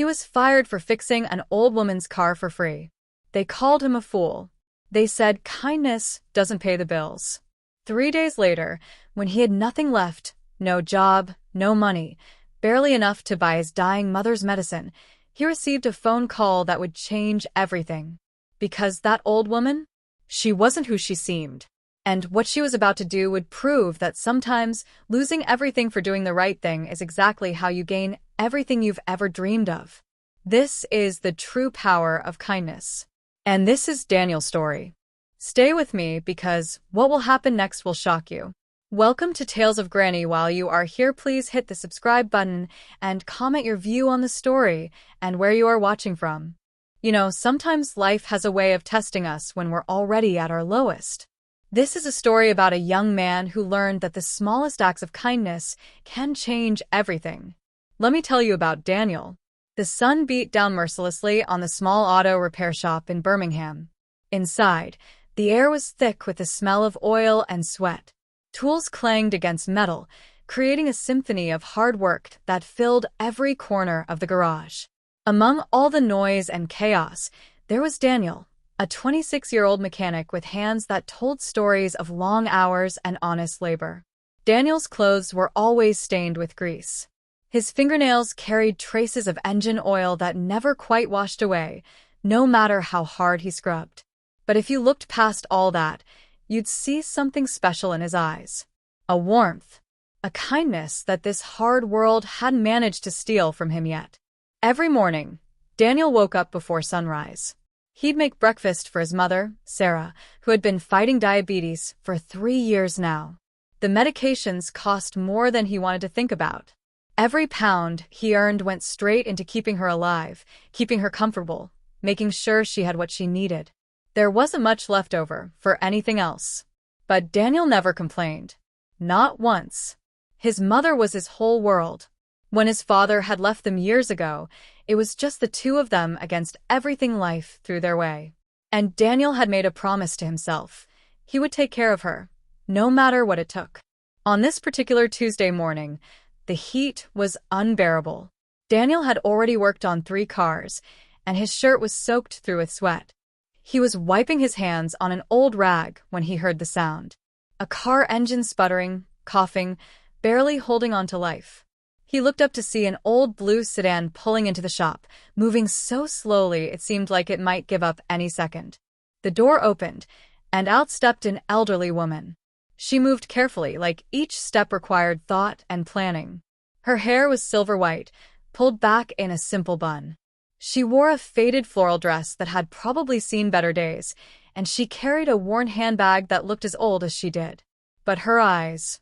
He was fired for fixing an old woman's car for free. They called him a fool. They said kindness doesn't pay the bills. 3 days later, when he had nothing left, no job, no money, barely enough to buy his dying mother's medicine, he received a phone call that would change everything. Because that old woman? She wasn't who she seemed. And what she was about to do would prove that sometimes losing everything for doing the right thing is exactly how you gain everything you've ever dreamed of. This is the true power of kindness. And this is Daniel's story. Stay with me because what will happen next will shock you. Welcome to Tales of Granny. While you are here, please hit the subscribe button and comment your view on the story and where you are watching from. You know, sometimes life has a way of testing us when we're already at our lowest. This is a story about a young man who learned that the smallest acts of kindness can change everything. Let me tell you about Daniel. The sun beat down mercilessly on the small auto repair shop in Birmingham. Inside, the air was thick with the smell of oil and sweat. Tools clanged against metal, creating a symphony of hard work that filled every corner of the garage. Among all the noise and chaos, there was Daniel, a 26-year-old mechanic with hands that told stories of long hours and honest labor. Daniel's clothes were always stained with grease. His fingernails carried traces of engine oil that never quite washed away, no matter how hard he scrubbed. But if you looked past all that, you'd see something special in his eyes. A warmth, a kindness that this hard world hadn't managed to steal from him yet. Every morning, Daniel woke up before sunrise. He'd make breakfast for his mother, Sarah, who had been fighting diabetes for 3 years now. The medications cost more than he wanted to think about. Every pound he earned went straight into keeping her alive, keeping her comfortable, making sure she had what she needed. There wasn't much left over for anything else. But Daniel never complained. Not once. His mother was his whole world. When his father had left them years ago, it was just the two of them against everything life threw their way. And Daniel had made a promise to himself. He would take care of her, no matter what it took. On this particular Tuesday morning, the heat was unbearable. Daniel had already worked on 3 cars, and his shirt was soaked through with sweat. He was wiping his hands on an old rag when he heard the sound. A car engine sputtering, coughing, barely holding on to life. He looked up to see an old blue sedan pulling into the shop, moving so slowly it seemed like it might give up any second. The door opened, and out stepped an elderly woman. She moved carefully, like each step required thought and planning. Her hair was silver white, pulled back in a simple bun. She wore a faded floral dress that had probably seen better days, and she carried a worn handbag that looked as old as she did. But her eyes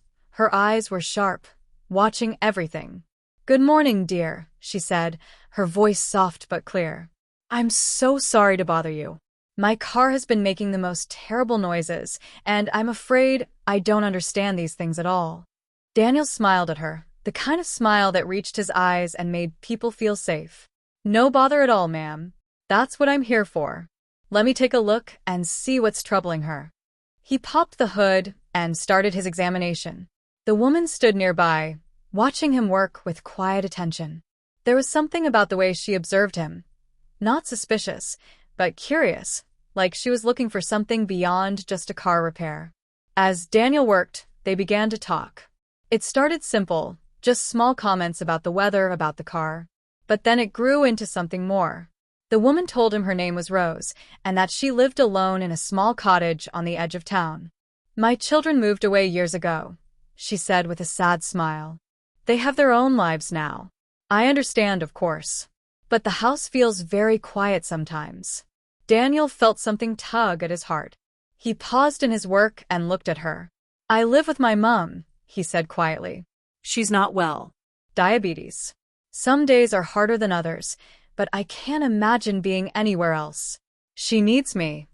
were sharp, watching everything. "Good morning, dear," she said, her voice soft but clear. "I'm so sorry to bother you. My car has been making the most terrible noises, and I'm afraid I don't understand these things at all." Daniel smiled at her, the kind of smile that reached his eyes and made people feel safe. "No bother at all, ma'am. That's what I'm here for. Let me take a look and see what's troubling her." He popped the hood and started his examination. The woman stood nearby, watching him work with quiet attention. There was something about the way she observed him. Not suspicious, but curious, like she was looking for something beyond just a car repair. As Daniel worked, they began to talk. It started simple, just small comments about the weather, about the car. But then it grew into something more. The woman told him her name was Rose, and that she lived alone in a small cottage on the edge of town. "My children moved away years ago," she said with a sad smile. "They have their own lives now. I understand, of course. But the house feels very quiet sometimes." Daniel felt something tug at his heart. He paused in his work and looked at her. "I live with my mom," he said quietly. "She's not well. Diabetes. Some days are harder than others, but I can't imagine being anywhere else. She needs me."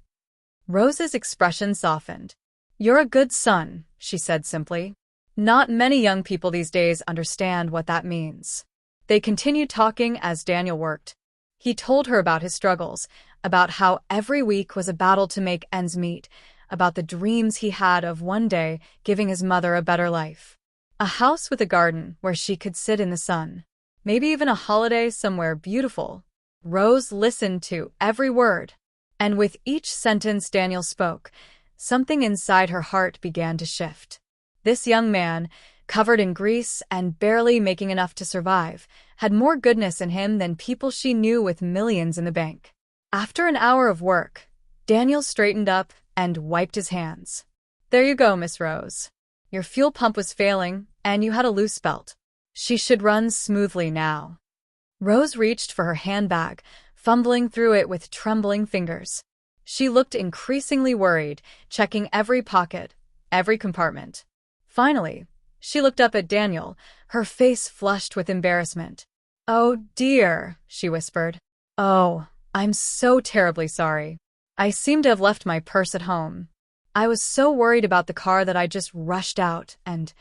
Rose's expression softened. "You're a good son," she said simply. Not many young people these days understand what that means. They continued talking as Daniel worked. He told her about his struggles, about how every week was a battle to make ends meet, about the dreams he had of one day giving his mother a better life. A house with a garden where she could sit in the sun. Maybe even a holiday somewhere beautiful. Rose listened to every word, and with each sentence Daniel spoke, something inside her heart began to shift. This young man, covered in grease and barely making enough to survive, had more goodness in him than people she knew with millions in the bank. After an hour of work, Daniel straightened up and wiped his hands. There you go, Miss Rose. Your fuel pump was failing, and you had a loose belt. She should run smoothly now. Rose reached for her handbag, fumbling through it with trembling fingers. She looked increasingly worried, checking every pocket, every compartment. Finally, she looked up at Daniel, her face flushed with embarrassment. "Oh, dear," she whispered. "Oh, I'm so terribly sorry. I seem to have left my purse at home. I was so worried about the car that I just rushed out and—"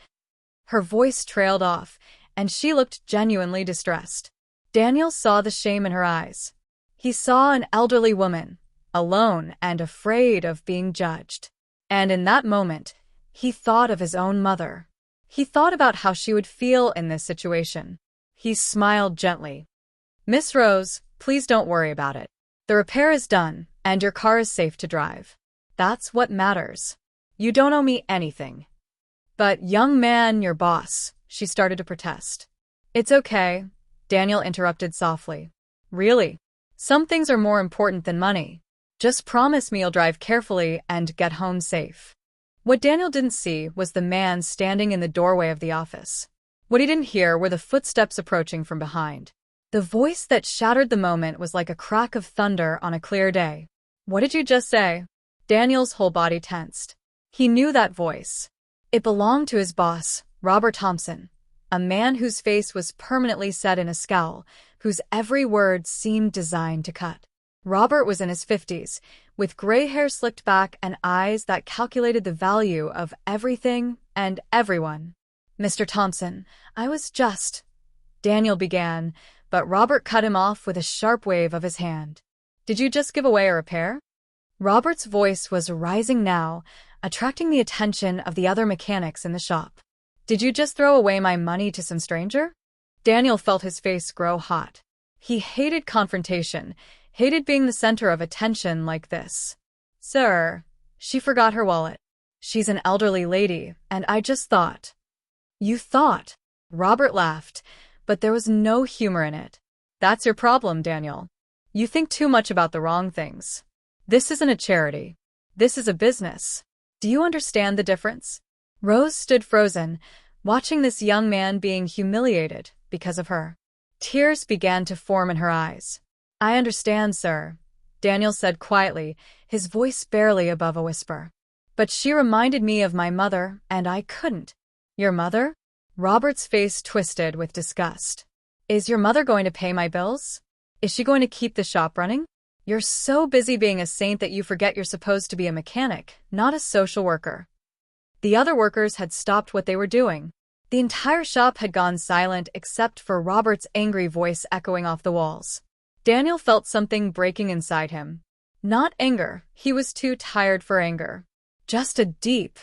Her voice trailed off, and she looked genuinely distressed. Daniel saw the shame in her eyes. He saw an elderly woman, alone and afraid of being judged. And in that moment, he thought of his own mother. He thought about how she would feel in this situation. He smiled gently. "Miss Rose, please don't worry about it. The repair is done, and your car is safe to drive. That's what matters. You don't owe me anything." "But, young man, your boss," she started to protest. "It's okay," Daniel interrupted softly. "Really? Some things are more important than money. Just promise me you'll drive carefully and get home safe." What Daniel didn't see was the man standing in the doorway of the office. What he didn't hear were the footsteps approaching from behind. The voice that shattered the moment was like a crack of thunder on a clear day. "What did you just say?" Daniel's whole body tensed. He knew that voice. It belonged to his boss, Robert Thompson, a man whose face was permanently set in a scowl, whose every word seemed designed to cut. Robert was in his 50s, with gray hair slicked back and eyes that calculated the value of everything and everyone. "Mr. Thompson, I was just—" Daniel began, but Robert cut him off with a sharp wave of his hand. "Did you just give away a repair?" Robert's voice was rising now, attracting the attention of the other mechanics in the shop. "Did you just throw away my money to some stranger?" Daniel felt his face grow hot. He hated confrontation, hated being the center of attention like this. "Sir," she forgot her wallet. "She's an elderly lady, and I just thought—" "You thought?" Robert laughed, but there was no humor in it. "That's your problem, Daniel. You think too much about the wrong things. This isn't a charity. This is a business. Do you understand the difference?" Rose stood frozen, watching this young man being humiliated because of her. Tears began to form in her eyes. "I understand, sir," Daniel said quietly, his voice barely above a whisper. "But she reminded me of my mother, and I couldn't." "Your mother?" Robert's face twisted with disgust. "Is your mother going to pay my bills? Is she going to keep the shop running? You're so busy being a saint that you forget you're supposed to be a mechanic, not a social worker." The other workers had stopped what they were doing. The entire shop had gone silent except for Robert's angry voice echoing off the walls. Daniel felt something breaking inside him. Not anger, he was too tired for anger. Just a deep,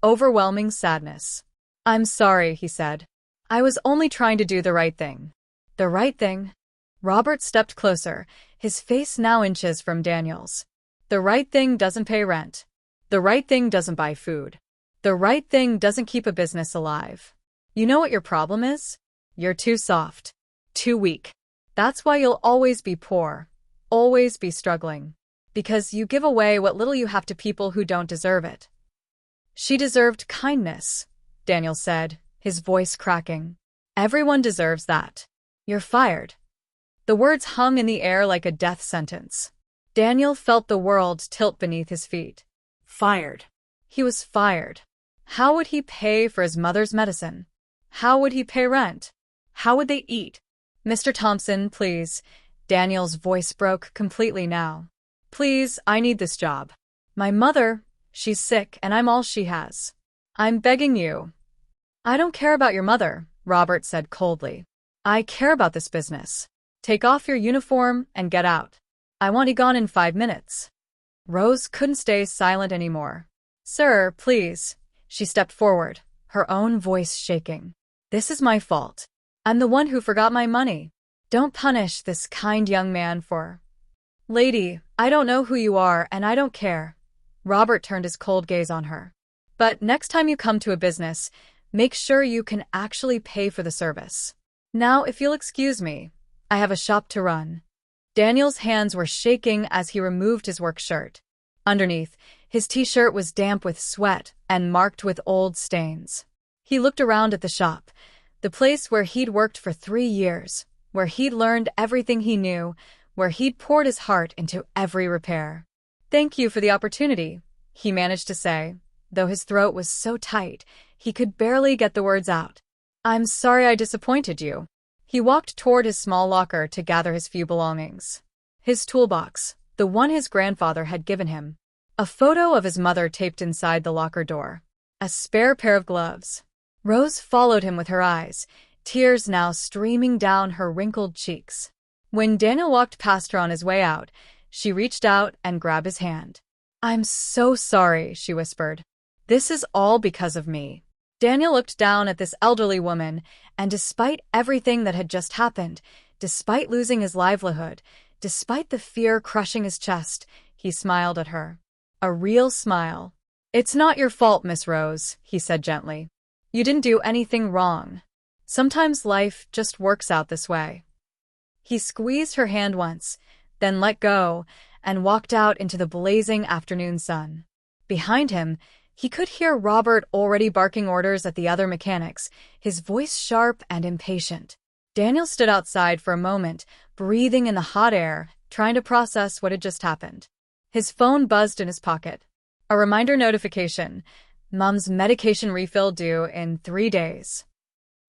overwhelming sadness. "I'm sorry," he said. "I was only trying to do the right thing." "The right thing?" Robert stepped closer, his face now inches from Daniel's. "The right thing doesn't pay rent. The right thing doesn't buy food. The right thing doesn't keep a business alive. You know what your problem is? You're too soft. Too weak. That's why you'll always be poor. Always be struggling. Because you give away what little you have to people who don't deserve it." "She deserved kindness," Daniel said, his voice cracking. "Everyone deserves that. You're fired." The words hung in the air like a death sentence. Daniel felt the world tilt beneath his feet. Fired. He was fired. How would he pay for his mother's medicine? How would he pay rent? How would they eat? "Mr. Thompson, please." Daniel's voice broke completely now. "Please, I need this job. My mother, she's sick and I'm all she has. I'm begging you." "I don't care about your mother," Robert said coldly. "I care about this business. Take off your uniform and get out. I want you gone in 5 minutes." Rose couldn't stay silent anymore. "Sir, please." She stepped forward, her own voice shaking. "This is my fault. I'm the one who forgot my money. Don't punish this kind young man for. Lady, I don't know who you are and I don't care. Robert turned his cold gaze on her. But next time you come to a business, make sure you can actually pay for the service. Now, if you'll excuse me, I have a shop to run. Daniel's hands were shaking as he removed his work shirt. Underneath, his t-shirt was damp with sweat and marked with old stains. He looked around at the shop, the place where he'd worked for 3 years, where he'd learned everything he knew, where he'd poured his heart into every repair. Thank you for the opportunity, he managed to say, though his throat was so tight he could barely get the words out. I'm sorry I disappointed you. He walked toward his small locker to gather his few belongings. His toolbox, the one his grandfather had given him. A photo of his mother taped inside the locker door. A spare pair of gloves. Rose followed him with her eyes, tears now streaming down her wrinkled cheeks. When Daniel walked past her on his way out, she reached out and grabbed his hand. I'm so sorry, she whispered. This is all because of me. Daniel looked down at this elderly woman, and despite everything that had just happened, despite losing his livelihood, despite the fear crushing his chest, he smiled at her. A real smile. It's not your fault, Miss Rose, he said gently. You didn't do anything wrong. Sometimes life just works out this way. He squeezed her hand once, then let go, and walked out into the blazing afternoon sun. Behind him, he could hear Robert already barking orders at the other mechanics, his voice sharp and impatient. Daniel stood outside for a moment, breathing in the hot air, trying to process what had just happened. His phone buzzed in his pocket. A reminder notification. Mom's medication refill due in 3 days.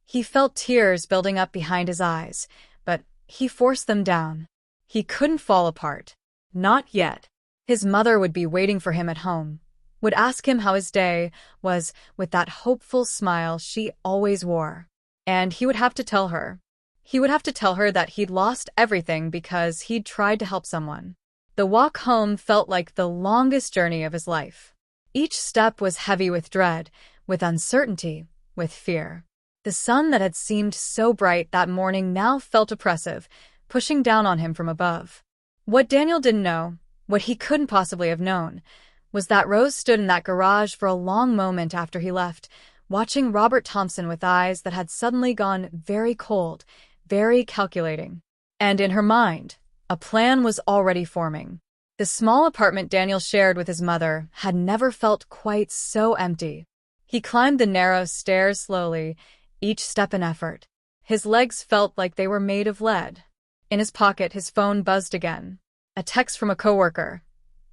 He felt tears building up behind his eyes, but he forced them down. He couldn't fall apart. Not yet. His mother would be waiting for him at home, would ask him how his day was with that hopeful smile she always wore. And he would have to tell her. He would have to tell her that he'd lost everything because he'd tried to help someone. The walk home felt like the longest journey of his life. Each step was heavy with dread, with uncertainty, with fear. The sun that had seemed so bright that morning now felt oppressive, pushing down on him from above. What Daniel didn't know, what he couldn't possibly have known, was that Rose stood in that garage for a long moment after he left, watching Robert Thompson with eyes that had suddenly gone very cold, very calculating. And in her mind, a plan was already forming. The small apartment Daniel shared with his mother had never felt quite so empty. He climbed the narrow stairs slowly, each step an effort. His legs felt like they were made of lead. In his pocket, his phone buzzed again. A text from a coworker.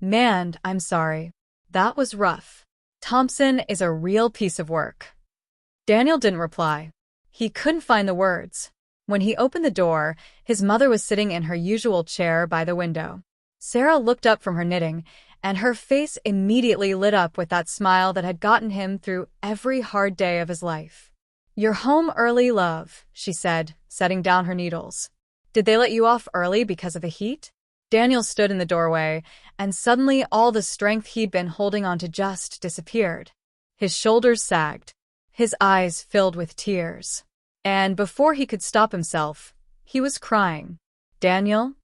Man, I'm sorry. That was rough. Thompson is a real piece of work. Daniel didn't reply. He couldn't find the words. When he opened the door, his mother was sitting in her usual chair by the window. Sarah looked up from her knitting, and her face immediately lit up with that smile that had gotten him through every hard day of his life. You're home early, love, she said, setting down her needles. Did they let you off early because of the heat? Daniel stood in the doorway, and suddenly all the strength he'd been holding on to just disappeared. His shoulders sagged. His eyes filled with tears. And before he could stop himself, he was crying. Daniel?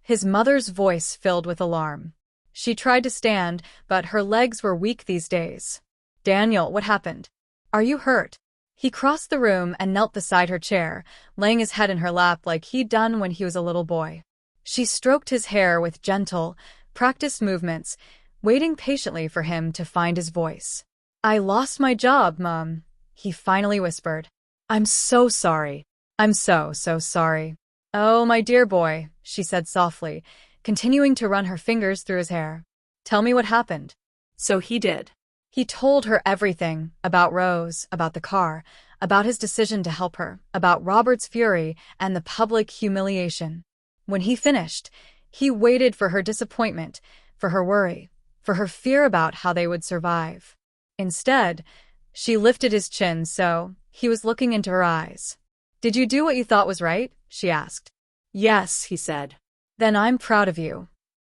His mother's voice filled with alarm. She tried to stand, but her legs were weak these days. Daniel, what happened? Are you hurt? He crossed the room and knelt beside her chair, laying his head in her lap like he'd done when he was a little boy. She stroked his hair with gentle, practiced movements, waiting patiently for him to find his voice. I lost my job, Mom, he finally whispered. I'm so sorry. I'm so sorry. Oh, my dear boy, she said softly, continuing to run her fingers through his hair. Tell me what happened. So he did. He told her everything, about Rose, about the car, about his decision to help her, about Robert's fury and the public humiliation. When he finished, he waited for her disappointment, for her worry, for her fear about how they would survive. Instead, she lifted his chin so he was looking into her eyes. Did you do what you thought was right? She asked. Yes, he said. Then I'm proud of you.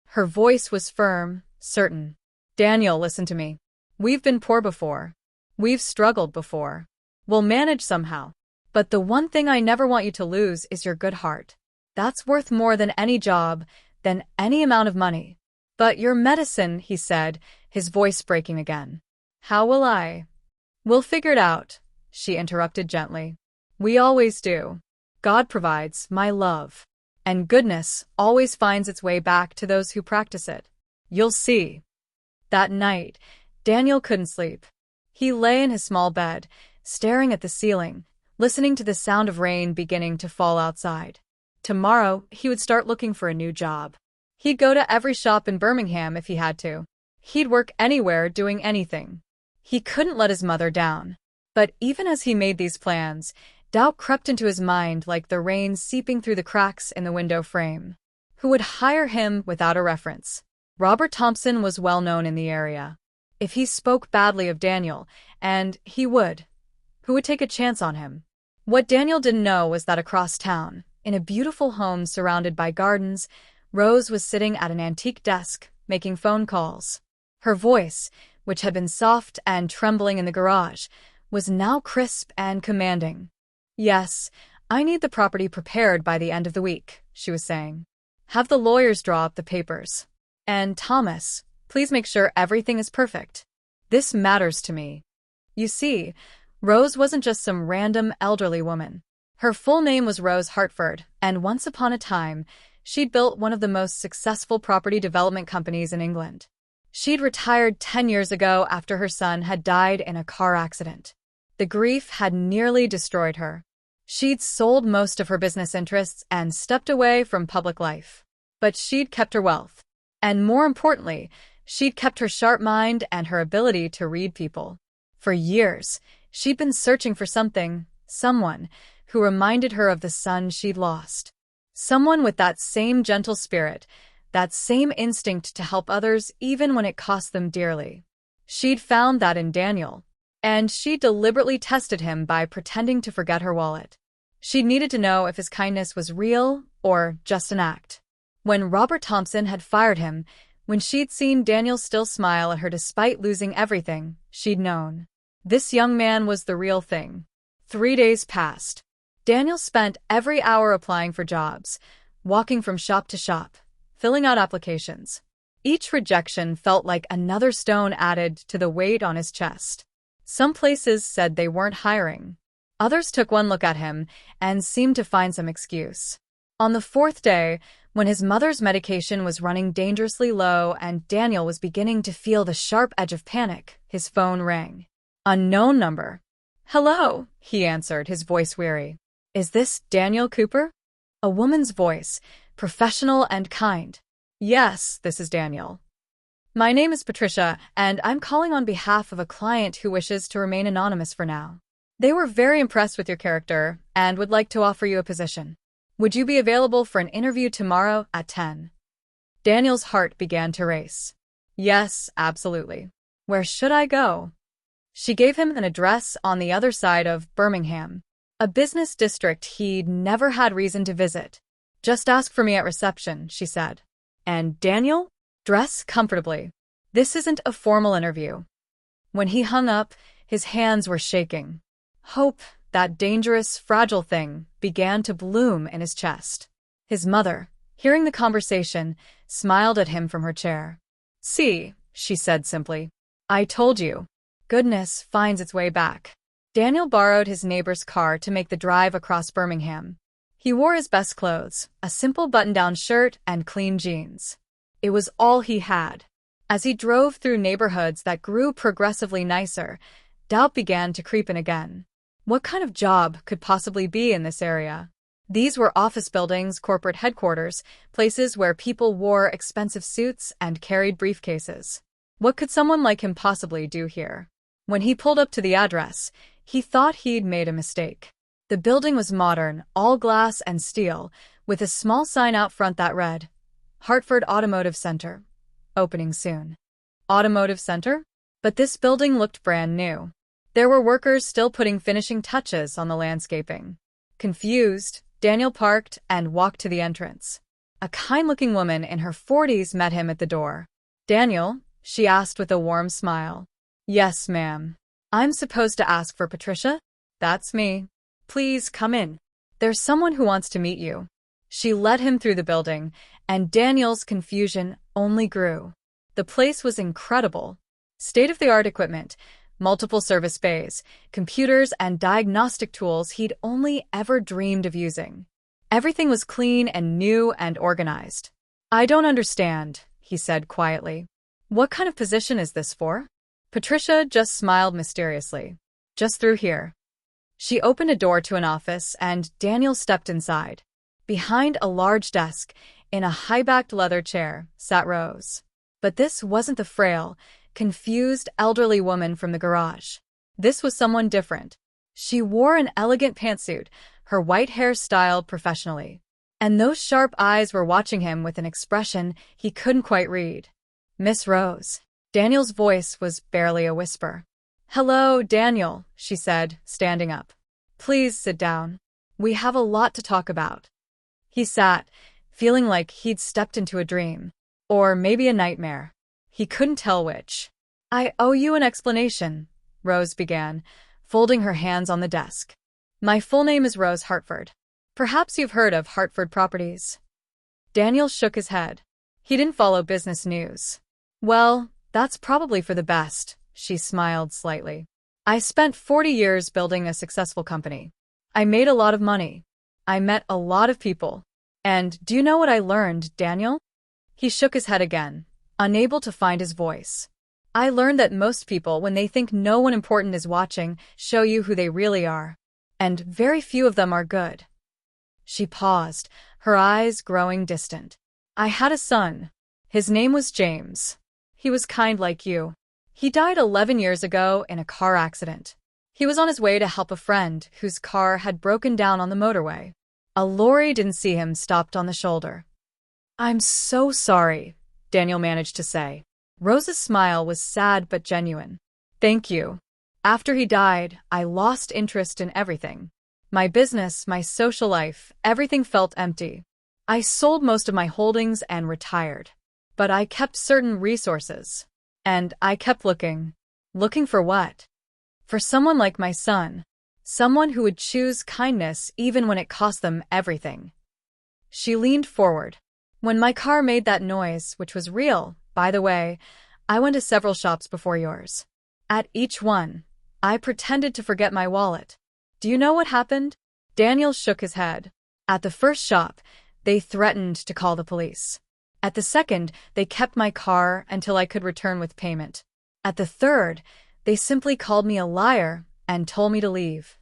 Her voice was firm, certain. Daniel, listen to me. We've been poor before. We've struggled before. We'll manage somehow. But the one thing I never want you to lose is your good heart. That's worth more than any job, than any amount of money. But your medicine, he said, his voice breaking again. How will I? We'll figure it out, she interrupted gently. We always do. God provides, my love. And goodness always finds its way back to those who practice it. You'll see. That night, Daniel couldn't sleep. He lay in his small bed, staring at the ceiling, listening to the sound of rain beginning to fall outside. Tomorrow, he would start looking for a new job. He'd go to every shop in Birmingham if he had to. He'd work anywhere doing anything. He couldn't let his mother down. But even as he made these plans, doubt crept into his mind like the rain seeping through the cracks in the window frame. Who would hire him without a reference? Robert Thompson was well known in the area. If he spoke badly of Daniel, and he would, who would take a chance on him? What Daniel didn't know was that across town, in a beautiful home surrounded by gardens, Rose was sitting at an antique desk, making phone calls. Her voice, which had been soft and trembling in the garage, was now crisp and commanding. Yes, I need the property prepared by the end of the week, she was saying. Have the lawyers draw up the papers. And Thomas, please make sure everything is perfect. This matters to me. You see, Rose wasn't just some random elderly woman. Her full name was Rose Hartford, and once upon a time, she'd built one of the most successful property development companies in England. She'd retired 10 years ago after her son had died in a car accident. The grief had nearly destroyed her. She'd sold most of her business interests and stepped away from public life. But she'd kept her wealth. And more importantly, she'd kept her sharp mind and her ability to read people. For years, she'd been searching for someone who reminded her of the son she'd lost. Someone with that same gentle spirit, that same instinct to help others even when it cost them dearly. She'd found that in Daniel, and she deliberately tested him by pretending to forget her wallet. She needed to know if his kindness was real or just an act. When Robert Thompson had fired him, when she'd seen Daniel still smile at her despite losing everything, she'd known. This young man was the real thing. 3 days passed. Daniel spent every hour applying for jobs, walking from shop to shop, filling out applications. Each rejection felt like another stone added to the weight on his chest. Some places said they weren't hiring. Others took one look at him and seemed to find some excuse. On the 4th day, when his mother's medication was running dangerously low and Daniel was beginning to feel the sharp edge of panic, his phone rang. Unknown number. Hello, he answered, his voice weary. Is this Daniel Cooper? A woman's voice, professional and kind. Yes, this is Daniel. My name is Patricia, and I'm calling on behalf of a client who wishes to remain anonymous for now. They were very impressed with your character and would like to offer you a position. Would you be available for an interview tomorrow at 10? Daniel's heart began to race. Yes, absolutely. Where should I go? She gave him an address on the other side of Birmingham, a business district he'd never had reason to visit. Just ask for me at reception, she said. And Daniel? Dress comfortably. This isn't a formal interview. When he hung up, his hands were shaking. Hope, that dangerous, fragile thing, began to bloom in his chest. His mother, hearing the conversation, smiled at him from her chair. See, she said simply. I told you. Goodness finds its way back. Daniel borrowed his neighbor's car to make the drive across Birmingham. He wore his best clothes, a simple button-down shirt and clean jeans. It was all he had. As he drove through neighborhoods that grew progressively nicer, doubt began to creep in again. What kind of job could possibly be in this area? These were office buildings, corporate headquarters, places where people wore expensive suits and carried briefcases. What could someone like him possibly do here? When he pulled up to the address, he thought he'd made a mistake. The building was modern, all glass and steel, with a small sign out front that read, Hartford Automotive Center. Opening soon. Automotive Center? But this building looked brand new. There were workers still putting finishing touches on the landscaping. Confused, Daniel parked and walked to the entrance. A kind-looking woman in her 40s met him at the door. Daniel? She asked with a warm smile. Yes, ma'am. I'm supposed to ask for Patricia? That's me. Please come in. There's someone who wants to meet you. She led him through the building, and Daniel's confusion only grew. The place was incredible. State-of-the-art equipment, multiple service bays, computers, and diagnostic tools he'd only ever dreamed of using. Everything was clean and new and organized. I don't understand, he said quietly. What kind of position is this for? Patricia just smiled mysteriously. Just through here. She opened a door to an office, and Daniel stepped inside. Behind a large desk, in a high-backed leather chair, sat Rose. But this wasn't the frail, confused elderly woman from the garage. This was someone different. She wore an elegant pantsuit, her white hair styled professionally. And those sharp eyes were watching him with an expression he couldn't quite read. Miss Rose. Daniel's voice was barely a whisper. Hello, Daniel, she said, standing up. Please sit down. We have a lot to talk about. He sat, feeling like he'd stepped into a dream. Or maybe a nightmare. He couldn't tell which. I owe you an explanation, Rose began, folding her hands on the desk. My full name is Rose Hartford. Perhaps you've heard of Hartford Properties. Daniel shook his head. He didn't follow business news. Well, that's probably for the best, she smiled slightly. I spent 40 years building a successful company. I made a lot of money. I met a lot of people. And do you know what I learned, Daniel? He shook his head again, unable to find his voice. I learned that most people, when they think no one important is watching, show you who they really are. And very few of them are good. She paused, her eyes growing distant. I had a son. His name was James. He was kind like you. He died 11 years ago in a car accident. He was on his way to help a friend whose car had broken down on the motorway. A lorry didn't see him, stopped on the shoulder. I'm so sorry, Daniel managed to say. Rose's smile was sad but genuine. Thank you. After he died, I lost interest in everything. My business, my social life, everything felt empty. I sold most of my holdings and retired. But I kept certain resources. And I kept looking. Looking for what? For someone like my son. Someone who would choose kindness even when it cost them everything. She leaned forward. When my car made that noise, which was real, by the way, I went to several shops before yours. At each one, I pretended to forget my wallet. Do you know what happened? Daniel shook his head. At the first shop, they threatened to call the police. At the second, they kept my car until I could return with payment. At the third, they simply called me a liar and told me to leave.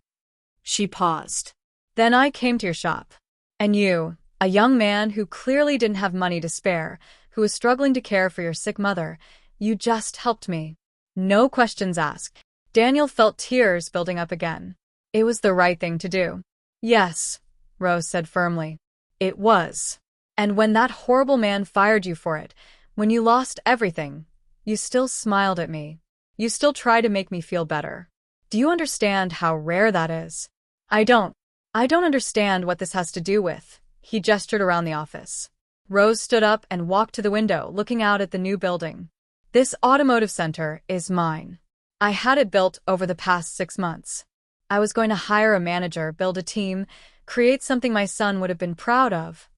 She paused. Then I came to your shop. And you, a young man who clearly didn't have money to spare, who was struggling to care for your sick mother, you just helped me. No questions asked. Daniel felt tears building up again. It was the right thing to do. Yes, Rose said firmly. It was. And when that horrible man fired you for it, when you lost everything, you still smiled at me. You still tried to make me feel better. Do you understand how rare that is? I don't understand what this has to do with. He gestured around the office. Rose stood up and walked to the window, looking out at the new building. This automotive center is mine. I had it built over the past 6 months. I was going to hire a manager, build a team, create something my son would have been proud of.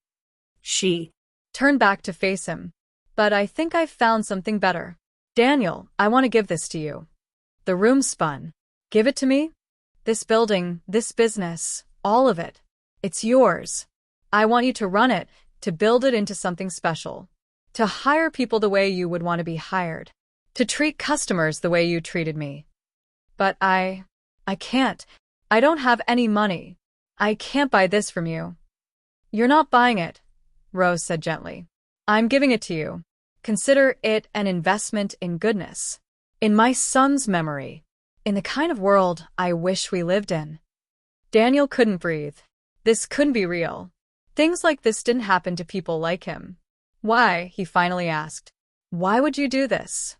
She turned back to face him. But I think I've found something better. Daniel, I want to give this to you. The room spun. Give it to me? This building, this business, all of it. It's yours. I want you to run it, to build it into something special. To hire people the way you would want to be hired. To treat customers the way you treated me. But I can't. I don't have any money. I can't buy this from you. You're not buying it, Rose said gently. I'm giving it to you. Consider it an investment in goodness. In my son's memory. In the kind of world I wish we lived in. Daniel couldn't breathe. This couldn't be real. Things like this didn't happen to people like him. Why? He finally asked. Why would you do this?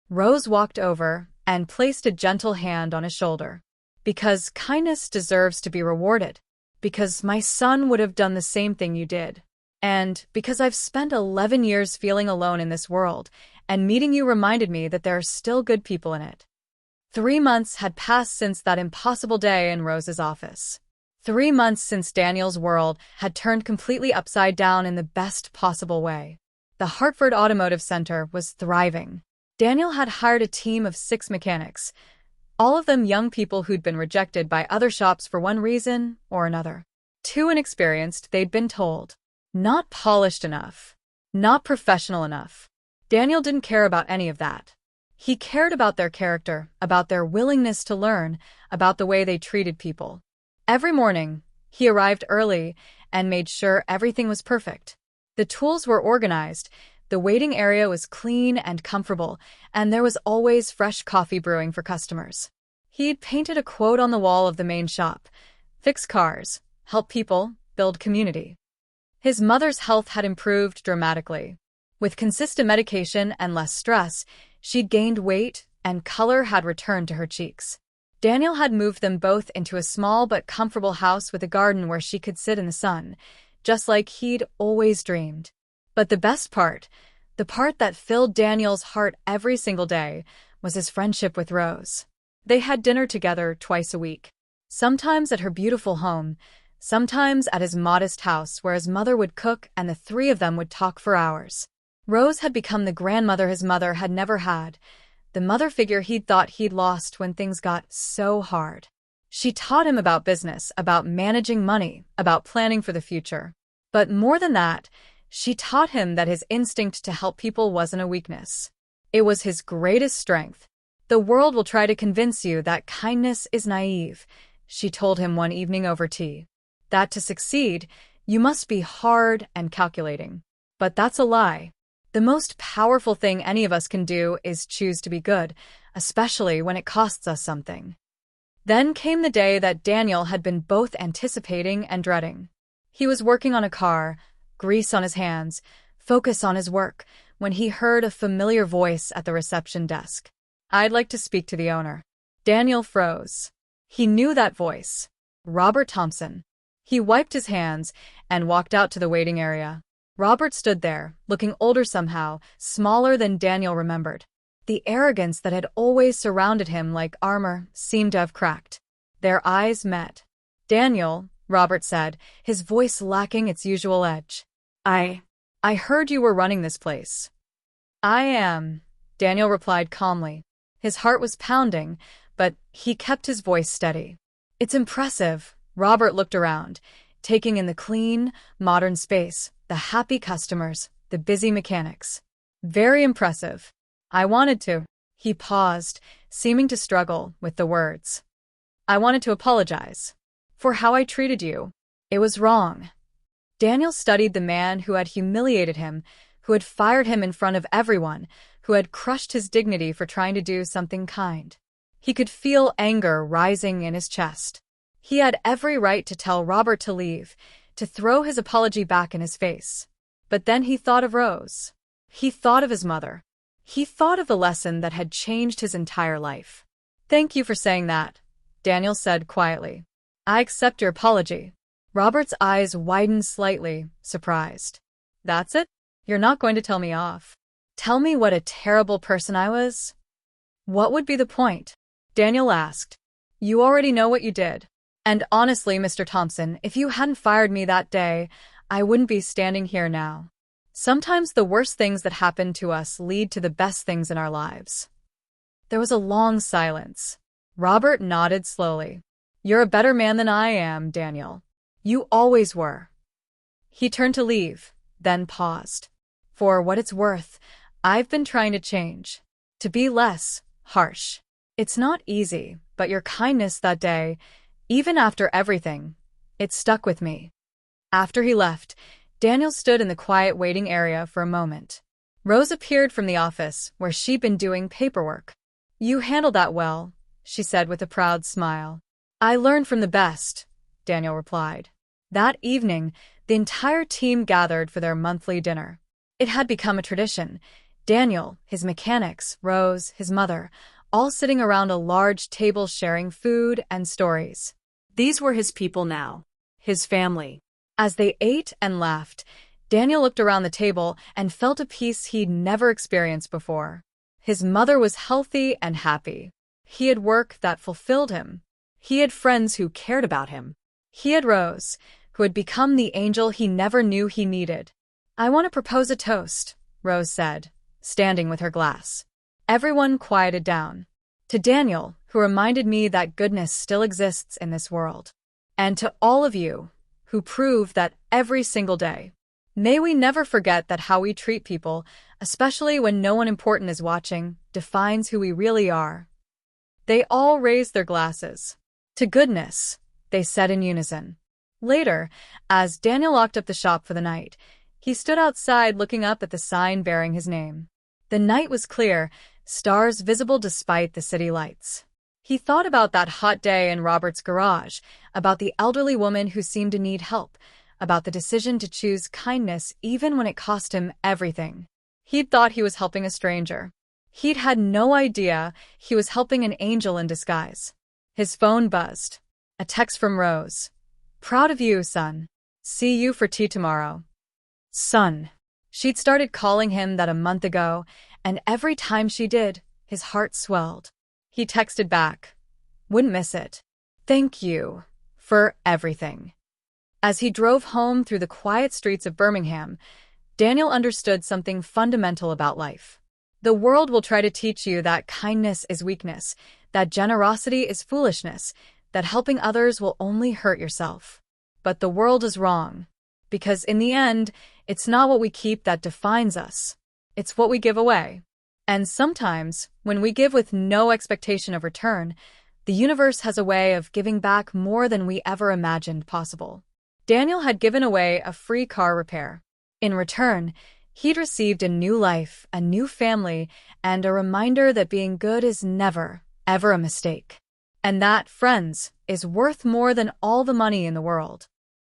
Rose walked over and placed a gentle hand on his shoulder. Because kindness deserves to be rewarded. Because my son would have done the same thing you did. And because I've spent 11 years feeling alone in this world, and meeting you reminded me that there are still good people in it. 3 months had passed since that impossible day in Rose's office. 3 months since Daniel's world had turned completely upside down in the best possible way. The Hartford Automotive Center was thriving. Daniel had hired a team of 6 mechanics, all of them young people who'd been rejected by other shops for one reason or another. Too inexperienced, they'd been told. Not polished enough. Not professional enough. Daniel didn't care about any of that. He cared about their character, about their willingness to learn, about the way they treated people. Every morning, he arrived early and made sure everything was perfect. The tools were organized, the waiting area was clean and comfortable, and there was always fresh coffee brewing for customers. He'd painted a quote on the wall of the main shop: "Fix cars, help people, build community." His mother's health had improved dramatically. With consistent medication and less stress, she'd gained weight and color had returned to her cheeks. Daniel had moved them both into a small but comfortable house with a garden where she could sit in the sun, just like he'd always dreamed. But the best part, the part that filled Daniel's heart every single day, was his friendship with Rose. They had dinner together twice a week, sometimes at her beautiful home, sometimes at his modest house where his mother would cook and the three of them would talk for hours. Rose had become the grandmother his mother had never had, the mother figure he'd thought he'd lost when things got so hard. She taught him about business, about managing money, about planning for the future. But more than that, she taught him that his instinct to help people wasn't a weakness. It was his greatest strength. "The world will try to convince you that kindness is naive," she told him one evening over tea. "That to succeed, you must be hard and calculating. But that's a lie. The most powerful thing any of us can do is choose to be good, especially when it costs us something." Then came the day that Daniel had been both anticipating and dreading. He was working on a car, grease on his hands, focus on his work, when he heard a familiar voice at the reception desk. "I'd like to speak to the owner." Daniel froze. He knew that voice. Robert Thompson. He wiped his hands and walked out to the waiting area. Robert stood there, looking older somehow, smaller than Daniel remembered. The arrogance that had always surrounded him like armor seemed to have cracked. Their eyes met. "Daniel," Robert said, his voice lacking its usual edge. I heard you were running this place." "I am," Daniel replied calmly. His heart was pounding, but he kept his voice steady. "It's impressive." Robert looked around, taking in the clean, modern space, the happy customers, the busy mechanics. "Very impressive. I wanted to." He paused, seeming to struggle with the words. "I wanted to apologize for how I treated you. It was wrong." Daniel studied the man who had humiliated him, who had fired him in front of everyone, who had crushed his dignity for trying to do something kind. He could feel anger rising in his chest. He had every right to tell Robert to leave, to throw his apology back in his face. But then he thought of Rose. He thought of his mother. He thought of the lesson that had changed his entire life. "Thank you for saying that," Daniel said quietly. "I accept your apology." Robert's eyes widened slightly, surprised. "That's it? You're not going to tell me off? Tell me what a terrible person I was?" "What would be the point?" Daniel asked. "You already know what you did. And honestly, Mr. Thompson, if you hadn't fired me that day, I wouldn't be standing here now. Sometimes the worst things that happen to us lead to the best things in our lives." There was a long silence. Robert nodded slowly. "You're a better man than I am, Daniel. You always were." He turned to leave, then paused. "For what it's worth, I've been trying to change. To be less harsh. It's not easy, but your kindness that day, even after everything, it stuck with me." After he left, Daniel stood in the quiet waiting area for a moment. Rose appeared from the office, where she'd been doing paperwork. "You handled that well," she said with a proud smile. "I learned from the best," Daniel replied. That evening, the entire team gathered for their monthly dinner. It had become a tradition. Daniel, his mechanics, Rose, his mother, all sitting around a large table sharing food and stories. These were his people now, his family. As they ate and laughed, Daniel looked around the table and felt a peace he'd never experienced before. His mother was healthy and happy. He had work that fulfilled him. He had friends who cared about him. He had Rose, who had become the angel he never knew he needed. "I want to propose a toast," Rose said, standing with her glass. Everyone quieted down. "To Daniel, who reminded me that goodness still exists in this world. And to all of you, who prove that every single day. May we never forget that how we treat people, especially when no one important is watching, defines who we really are." They all raised their glasses. "To goodness," they said in unison. Later, as Daniel locked up the shop for the night, he stood outside looking up at the sign bearing his name. The night was clear, stars visible despite the city lights. He thought about that hot day in Robert's garage, about the elderly woman who seemed to need help, about the decision to choose kindness even when it cost him everything. He'd thought he was helping a stranger. He'd had no idea he was helping an angel in disguise. His phone buzzed. A text from Rose. "Proud of you, son. See you for tea tomorrow." Son. She'd started calling him that a month ago, and every time she did, his heart swelled. He texted back. "Wouldn't miss it. Thank you for everything." As he drove home through the quiet streets of Birmingham, Daniel understood something fundamental about life. The world will try to teach you that kindness is weakness, that generosity is foolishness, that helping others will only hurt yourself. But the world is wrong. Because in the end, it's not what we keep that defines us. It's what we give away. And sometimes, when we give with no expectation of return, the universe has a way of giving back more than we ever imagined possible. Daniel had given away a free car repair. In return, he'd received a new life, a new family, and a reminder that being good is never, ever a mistake. And that, friends, is worth more than all the money in the world.